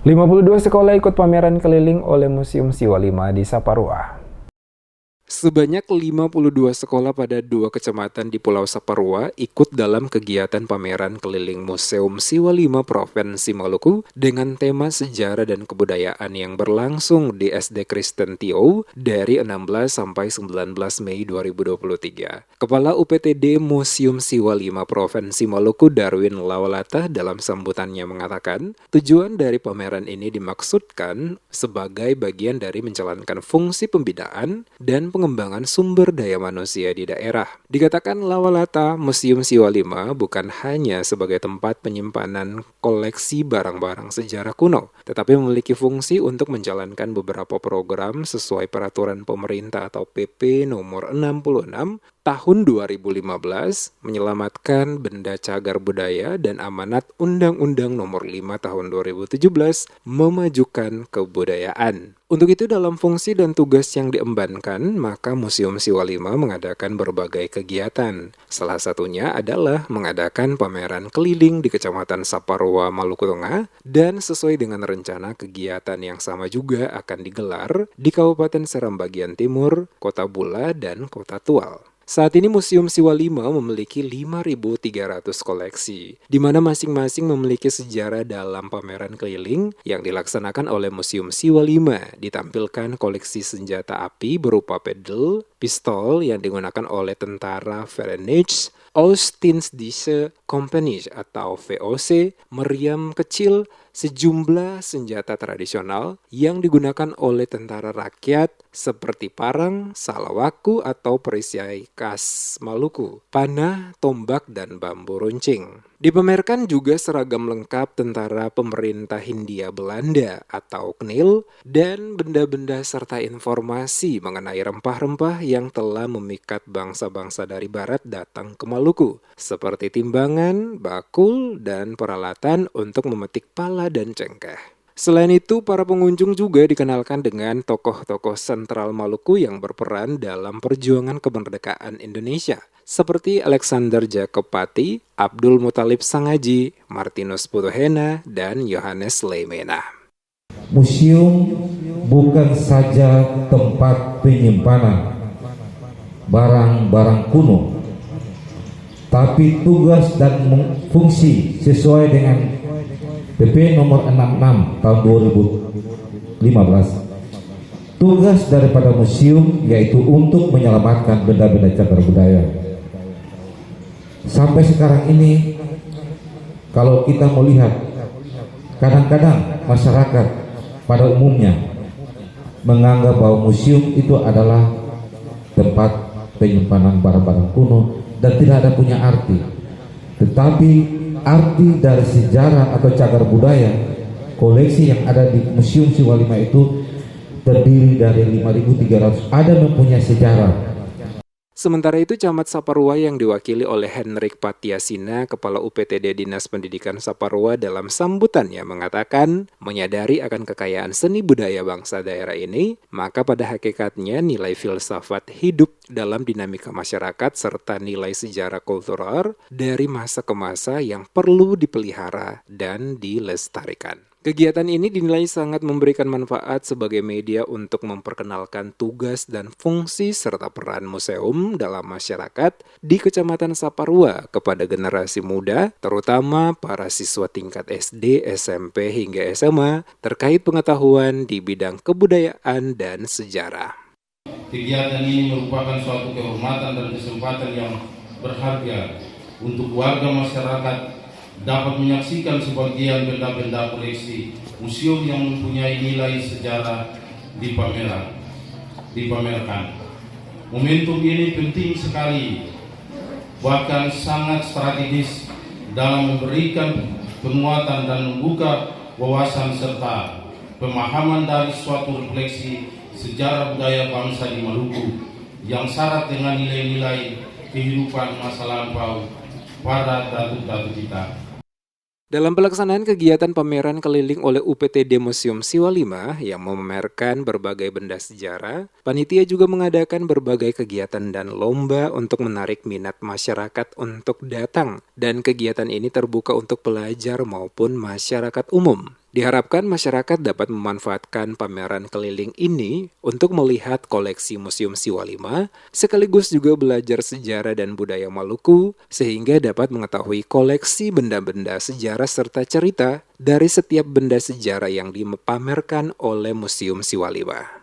52 sekolah ikut pameran keliling oleh Museum Siwa 5 di Saparua. Sebanyak 52 sekolah pada 2 kecamatan di Pulau Saparua ikut dalam kegiatan pameran keliling Museum Siwa 5 Provinsi Maluku dengan tema sejarah dan kebudayaan yang berlangsung di SD Kristen Tio dari 16 sampai 19 Mei 2023. Kepala UPTD Museum Siwa 5 Provinsi Maluku Darwin Lawalata dalam sambutannya mengatakan, tujuan dari pameran ini dimaksudkan sebagai bagian dari menjalankan fungsi pembinaan dan pengembangan sumber daya manusia di daerah. Dikatakan Lawalata, Museum Siwa 5 bukan hanya sebagai tempat penyimpanan koleksi barang-barang sejarah kuno, tetapi memiliki fungsi untuk menjalankan beberapa program sesuai peraturan pemerintah atau PP nomor 66 tahun 2015 menyelamatkan benda cagar budaya dan amanat Undang-Undang nomor 5 tahun 2017 memajukan kebudayaan. Untuk itu dalam fungsi dan tugas yang diembankan, maka Museum Siwa 5 mengadakan berbagai kegiatan. Salah satunya adalah mengadakan pameran keliling di Kecamatan Saparua, Maluku Tengah, dan sesuai dengan rencana kegiatan yang sama juga akan digelar di Kabupaten Seram bagian Timur, Kota Bula, dan Kota Tual. Saat ini Museum Siwa 5 memiliki 5.300 koleksi, di mana masing-masing memiliki sejarah dalam pameran keliling yang dilaksanakan oleh Museum Siwa 5. Ditampilkan koleksi senjata api berupa pedel, pistol yang digunakan oleh tentara Verenigde Oost-Indische Compagnie atau VOC, meriam kecil, sejumlah senjata tradisional yang digunakan oleh tentara rakyat seperti parang, salawaku atau perisai khas Maluku, panah, tombak, dan bambu runcing. Dipamerkan juga seragam lengkap tentara pemerintah Hindia Belanda atau KNIL dan benda-benda serta informasi mengenai rempah-rempah yang telah memikat bangsa-bangsa dari barat datang ke Maluku, seperti timbangan, bakul, dan peralatan untuk memetik pala dan cengkeh. Selain itu, para pengunjung juga dikenalkan dengan tokoh-tokoh sentral Maluku yang berperan dalam perjuangan kemerdekaan Indonesia, seperti Alexander Jacob Pati, Abdul Muthalib Sangaji, Martinus Putuhena, dan Yohanes Leimena. Museum bukan saja tempat penyimpanan barang-barang kuno, tapi tugas dan fungsi sesuai dengan PP nomor 66 tahun 2015. Tugas daripada museum yaitu untuk menyelamatkan benda-benda cagar budaya. Sampai sekarang ini kalau kita melihat, kadang-kadang masyarakat pada umumnya menganggap bahwa museum itu adalah tempat penyimpanan barang-barang kuno dan tidak ada punya arti. Tetapi arti dari sejarah atau cagar budaya, koleksi yang ada di Museum Siwa 5 itu terdiri dari 5.300, ada mempunyai sejarah. Sementara itu, Camat Saparua yang diwakili oleh Henrik Patiasina, Kepala UPTD Dinas Pendidikan Saparua dalam sambutannya mengatakan, menyadari akan kekayaan seni budaya bangsa daerah ini, maka pada hakikatnya nilai filsafat hidup dalam dinamika masyarakat serta nilai sejarah kultural dari masa ke masa yang perlu dipelihara dan dilestarikan. Kegiatan ini dinilai sangat memberikan manfaat sebagai media untuk memperkenalkan tugas dan fungsi serta peran museum dalam masyarakat di Kecamatan Saparua kepada generasi muda, terutama para siswa tingkat SD, SMP, hingga SMA terkait pengetahuan di bidang kebudayaan dan sejarah. Kegiatan ini merupakan suatu kehormatan dan kesempatan yang berharga untuk warga masyarakat dapat menyaksikan sebagian benda-benda koleksi museum yang mempunyai nilai sejarah dipamerkan. Momentum ini penting sekali, bahkan sangat strategis dalam memberikan penguatan dan membuka wawasan serta pemahaman dari suatu refleksi sejarah budaya bangsa di Maluku yang syarat dengan nilai-nilai kehidupan masa lampau para datuk-datuk kita. Dalam pelaksanaan kegiatan pameran keliling oleh UPTD Museum Siwa 5 yang memamerkan berbagai benda sejarah, panitia juga mengadakan berbagai kegiatan dan lomba untuk menarik minat masyarakat untuk datang, dan kegiatan ini terbuka untuk pelajar maupun masyarakat umum. Diharapkan masyarakat dapat memanfaatkan pameran keliling ini untuk melihat koleksi Museum Siwa 5, sekaligus juga belajar sejarah dan budaya Maluku, sehingga dapat mengetahui koleksi benda-benda sejarah serta cerita dari setiap benda sejarah yang dipamerkan oleh Museum Siwa 5.